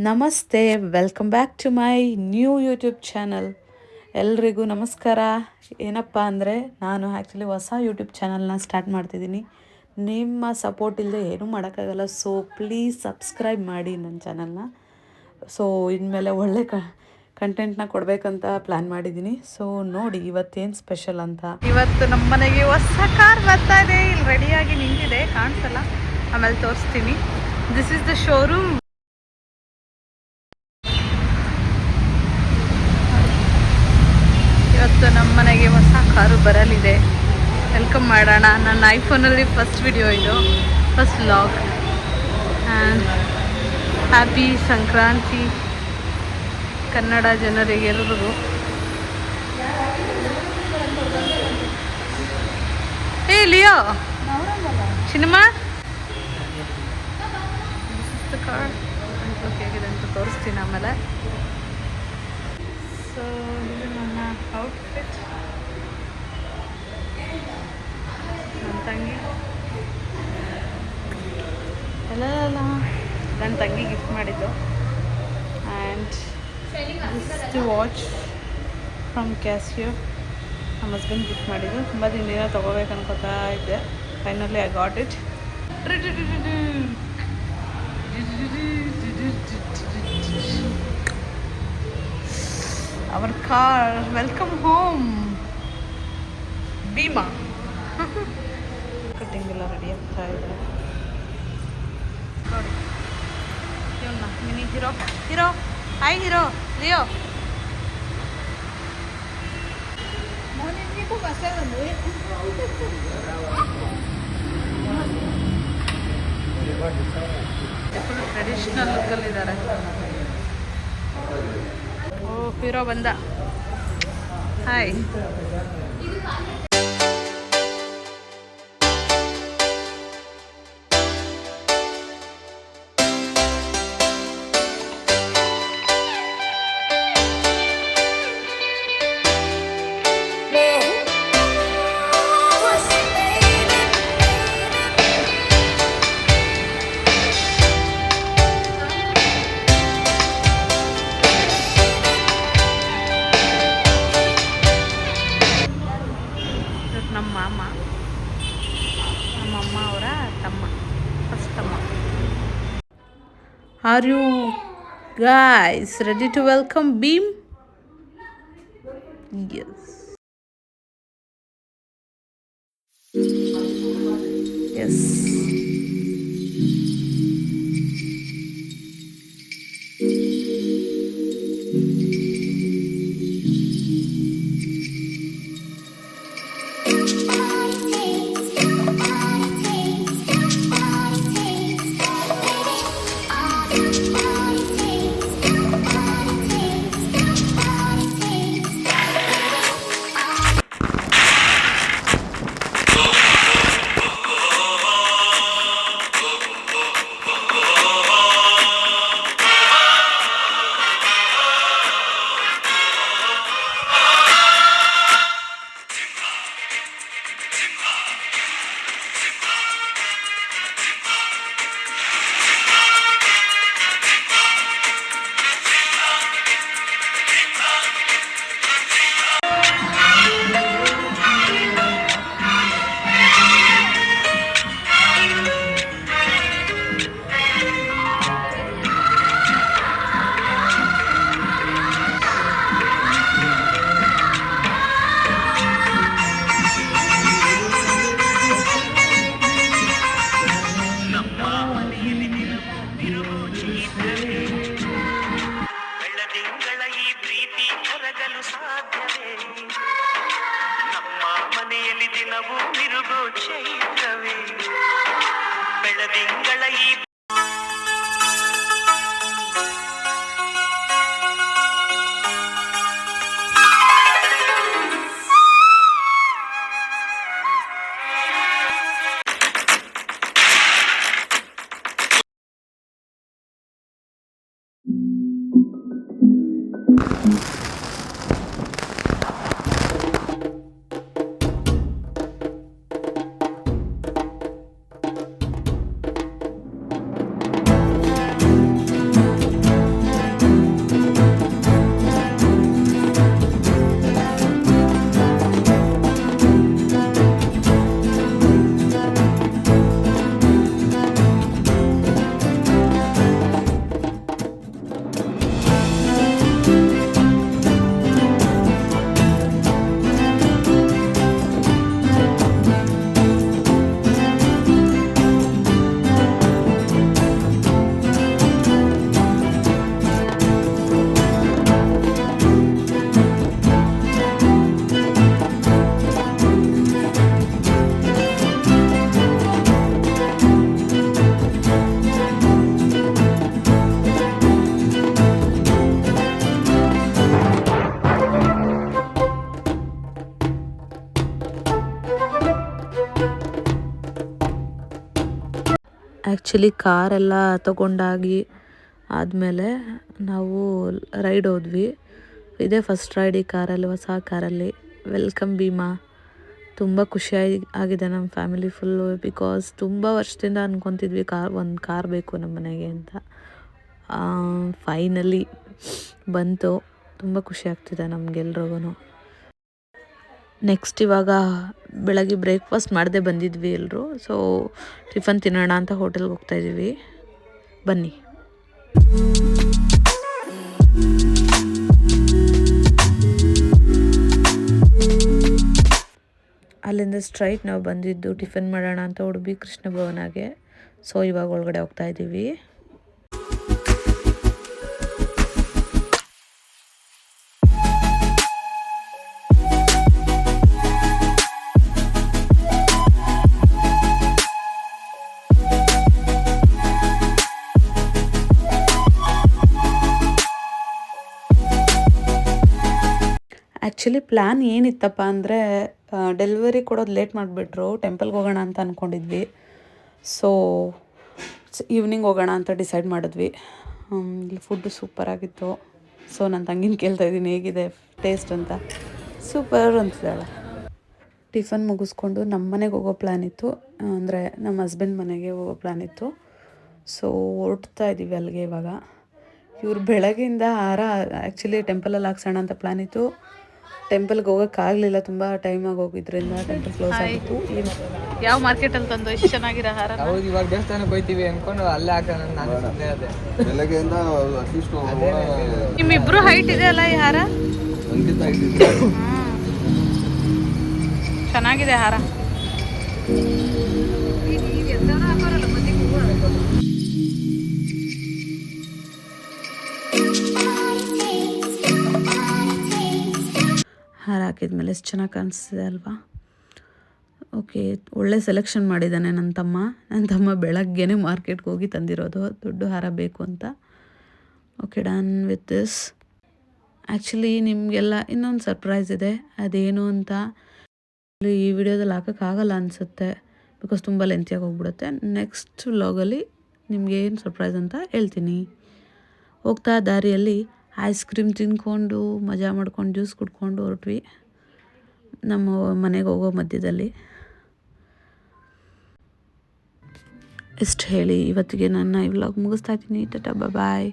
ನಮಸ್ತೆ, welcome back to my new YouTube channel. ಎಲ್ರಿಗೂ ನಮಸ್ಕಾರ. ಏನಪ್ಪ ಅಂದರೆ ನಾನು ಆ್ಯಕ್ಚುಲಿ ಹೊಸ ಯೂಟ್ಯೂಬ್ ಚಾನಲ್ನ ಸ್ಟಾರ್ಟ್ ಮಾಡ್ತಿದ್ದೀನಿ. ನಿಮ್ಮ ಸಪೋರ್ಟ್ ಇಲ್ಲದೆ ಏನೂ ಮಾಡೋಕ್ಕಾಗಲ್ಲ. ಸೊ ಪ್ಲೀಸ್ ಸಬ್ಸ್ಕ್ರೈಬ್ ಮಾಡಿ ನನ್ನ ಚಾನಲ್ನ. ಸೊ ಇನ್ಮೇಲೆ ಒಳ್ಳೆ ಕಂಟೆಂಟ್ನ ಕೊಡಬೇಕಂತ ಪ್ಲ್ಯಾನ್ ಮಾಡಿದ್ದೀನಿ. ಸೊ ನೋಡಿ ಇವತ್ತೇನು ಸ್ಪೆಷಲ್ ಅಂತ. ಇವತ್ತು ನಮ್ಮ ಮನೆಗೆ ಹೊಸ ಕಾರ್ ಬರ್ತಾ ಇದೆ. ಇಲ್ಲಿ ರೆಡಿಯಾಗಿ ನಿಂತಿದೆ, ಕಾಣಿಸಲ್ಲ, ಆಮೇಲೆ ತೋರಿಸ್ತೀನಿ. This is the showroom. ಇವತ್ತು ನಮ್ಮ ಮನೆಗೆ ಹೊಸ ಕಾರು ಬರಲಿದೆ. ವೆಲ್ಕಮ್ ಮಾಡೋಣ. ನನ್ನ ಐಫೋನಲ್ಲಿ ಫಸ್ಟ್ ವಿಡಿಯೋ ಇದು, first vlog. And happy Sankranti Kannada ಜನರಿಗೆಲ್ಲರಿಗೂ. ಏ ಲಿಯೋ ಸಿನಿಮಾ ಕಾರ್ ಹೇಗಿದೆ ಅಂತ ತೋರಿಸ್ತೀನಿ ಆಮೇಲೆ. ಸೊ ಇದು ನನ್ನ ಔಟ್ಫಿಟ್. ನನ್ನ ತಂಗಿ ನನ್ನ ತಂಗಿ ಗಿಫ್ಟ್ ಮಾಡಿದ್ದು. And this watch from Casio ನಮ್ಮ ಹಸ್ಬೆಂಡ್ ಗಿಫ್ಟ್ ಮಾಡಿದ್ದು. ತುಂಬ ದಿನ ತೊಗೋಬೇಕು ಅನ್ಕೋತಾ ಇದ್ದೆ. Finally I got it. Our car, welcome home Bheema. Cutting ಎಲ್ಲ ರೆಡಿ ಆಗ್ತಾ ಇದೆ ನೋಡಿ. ಇವನ್ನ mini hero. Hi hero Leo. Full traditional ಲುಕ್ಕಲ್ಲಿದ್ದಾರೆ. ಓ ಹೀರೋ ಬಂದ. ಹಾಯ್. ನಮ್ಮಮ್ಮ ಅವರ ತಮ್ಮ, ಫಸ್ಟ್ ತಮ್ಮ. Are you guys ready to welcome Bheem? Yes. ಸಾಧ್ಯವೇ ನಮ್ಮ ಮನೆಯಲ್ಲಿ ದಿನವೂ ಮಿರುಗೋ ಚೈತ್ರವೇ ಬೆಳದಿಂಗಳ ಈ ಆ್ಯಕ್ಚುಲಿ ಕಾರೆಲ್ಲ ತಗೊಂಡಾಗಿ ಆದಮೇಲೆ ನಾವು ರೈಡ್ ಹೋದ್ವಿ. ಇದೇ ಫಸ್ಟ್ ರೈಡ್ ಈ ಕಾರಲ್ಲಿ, ಹೊಸ ಕಾರಲ್ಲಿ. ವೆಲ್ಕಮ್ ಭೀಮಾ. ತುಂಬ ಆಗಿದೆ ನಮ್ಮ ಫ್ಯಾಮಿಲಿ ಫುಲ್ಲು. ಬಿಕಾಸ್ ತುಂಬ ವರ್ಷದಿಂದ ಅಂದ್ಕೊತಿದ್ವಿ ಒಂದು ಕಾರ್ ಬೇಕು ನಮ್ಮ ಮನೆಗೆ ಅಂತ. ಫೈನಲಿ ಬಂತು. ತುಂಬ ಖುಷಿ ಆಗ್ತಿದೆ ನಮಗೆಲ್ರಿಗೂ. ನೆಕ್ಸ್ಟ್ ಇವಾಗ ಬೆಳಗ್ಗೆ ಬ್ರೇಕ್ಫಾಸ್ಟ್ ಮಾಡದೆ ಬಂದಿದ್ವಿ ಎಲ್ಲರೂ. ಸೊ ಟಿಫನ್ ತಿನ್ನೋಣ ಅಂತ ಹೋಟೆಲ್ಗೆ ಹೋಗ್ತಾಯಿದ್ದೀವಿ. ಬನ್ನಿ. ಅಲ್ಲಿಂದ ಸ್ಟ್ರೈಟ್ ನಾವು ಬಂದಿದ್ದು ಟಿಫನ್ ಮಾಡೋಣ ಅಂತ ಉಡುಪಿ ಕೃಷ್ಣ ಭವನಾಗೆ. ಸೊ ಇವಾಗ ಒಳಗಡೆ ಹೋಗ್ತಾ ಇದ್ದೀವಿ. ಆ್ಯಕ್ಚುಲಿ ಪ್ಲ್ಯಾನ್ ಏನಿತ್ತಪ್ಪ ಅಂದರೆ ಡೆಲಿವರಿ ಕೊಡೋದು ಲೇಟ್ ಮಾಡಿಬಿಟ್ರು. ಟೆಂಪಲ್ಗೆ ಹೋಗೋಣ ಅಂತ ಅಂದ್ಕೊಂಡಿದ್ವಿ. ಸೊ ಈವ್ನಿಂಗ್ ಹೋಗೋಣ ಅಂತ ಡಿಸೈಡ್ ಮಾಡಿದ್ವಿ. ಇಲ್ಲಿ ಫುಡ್ಡು ಸೂಪರಾಗಿತ್ತು. ಸೊ ನನ್ನ ತಂಗಿನ ಕೇಳ್ತಾಯಿದ್ದೀನಿ ಹೇಗಿದೆ ಟೇಸ್ಟ್ ಅಂತ. ಸೂಪರ್ ಅಂತಿದ್ದಾಳೆ. ಟಿಫನ್ ಮುಗಿಸ್ಕೊಂಡು ನಮ್ಮ ಮನೆಗೆ ಹೋಗೋ ಪ್ಲ್ಯಾನ್ ಇತ್ತು. ಅಂದರೆ ನಮ್ಮ ಹಸ್ಬೆಂಡ್ ಮನೆಗೆ ಹೋಗೋ ಪ್ಲ್ಯಾನ್ ಇತ್ತು. ಸೊ ಹೊರಡ್ತಾ ಇದ್ದೀವಿ ಅಲ್ಲಿಗೆ ಇವಾಗ. ಇವ್ರು ಬೆಳಗ್ಗೆಯಿಂದ ಹಾರ ಆ್ಯಕ್ಚುಲಿ ಟೆಂಪಲಲ್ಲಿ ಹಾಕ್ಸೋಣ ಅಂತ ಪ್ಲ್ಯಾನ್ ಇತ್ತು. ಟೆಂಪಲ್ಗೆ ಹೋಗೋಕ್ಕಾಗಲಿಲ್ಲ, ತುಂಬ ಟೈಮ್ ಆಗಿ ಹೋಗಿದ್ರಿಂದ ಟೆಂಪಲ್ ಕ್ಲೋಸ್ ಆಗಿತ್ತು. ಯಾವ ಮಾರ್ಕೆಟಲ್ಲಿ ತಂದು ಇಷ್ಟು ಚೆನ್ನಾಗಿರೋ ಹಾರ? ಹೌದು, ಇವಾಗ ದೇವಸ್ಥಾನಕ್ಕೆ ಹೋಗ್ತೀವಿ ಅಂದ್ಕೊಂಡು ಅಲ್ಲೇ ಹಾಕೋಣ ನಾನು ಸುಮ್ಮನೆ ಅದೇ ಬೆಳಗ್ಗೆಯಿಂದ ಅಟ್ಲೀಸ್ಟ್ ನಿಮ್ಮಿಬ್ರು ಹೈಟ್ ಇದೆ ಅಲ್ಲ ಈ ಹಾರ? ಚೆನ್ನಾಗಿದೆ ಹಾರ. ಹಾರ ಹಾಕಿದ್ಮೇಲೆ ಎಷ್ಟು ಚೆನ್ನಾಗಿ ಕಾಣಿಸ್ತಿದೆ ಅಲ್ವಾ? ಓಕೆ, ಒಳ್ಳೆ ಸೆಲೆಕ್ಷನ್ ಮಾಡಿದ್ದಾನೆ ನನ್ನ ತಮ್ಮ. ಬೆಳಗ್ಗೆನೇ ಮಾರ್ಕೆಟ್ಗೆ ಹೋಗಿ ತಂದಿರೋದು ದೊಡ್ಡ ಹಾರ ಬೇಕು ಅಂತ. Okay, done with this. Actually ನಿಮಗೆಲ್ಲ ಇನ್ನೊಂದು ಸರ್ಪ್ರೈಸ್ ಇದೆ. ಅದೇನು ಅಂತ ಈ ವಿಡಿಯೋದಲ್ಲಿ ಹಾಕೋಕ್ಕಾಗಲ್ಲ ಅನಿಸುತ್ತೆ, ಬಿಕಾಸ್ ತುಂಬ ಲೆಂತಿಯಾಗಿ ಹೋಗ್ಬಿಡುತ್ತೆ. ನೆಕ್ಸ್ಟ್ ವ್ಲಾಗಲ್ಲಿ ನಿಮ್ಗೆ ಏನು ಸರ್ಪ್ರೈಸ್ ಅಂತ ಹೇಳ್ತೀನಿ. ಹೋಗ್ತಾ ದಾರಿಯಲ್ಲಿ ಐಸ್ ಕ್ರೀಮ್ ತಿಂದ್ಕೊಂಡು ಮಜಾ ಮಾಡ್ಕೊಂಡು ಜ್ಯೂಸ್ ಕುಡ್ಕೊಂಡು ಹೊರಟ್ವಿ ನಮ್ಮ ಮನೆಗೆ ಹೋಗೋ ಮಧ್ಯದಲ್ಲಿ. ಇಷ್ಟು ಹೇಳಿ ಇವತ್ತಿಗೆ ನನ್ನ ಈ ವ್ಲಾಗ್ ಮುಗಿಸ್ತಾ ಇದ್ದೀನಿ. ಟಾಟಾ, ಬಾಯ್.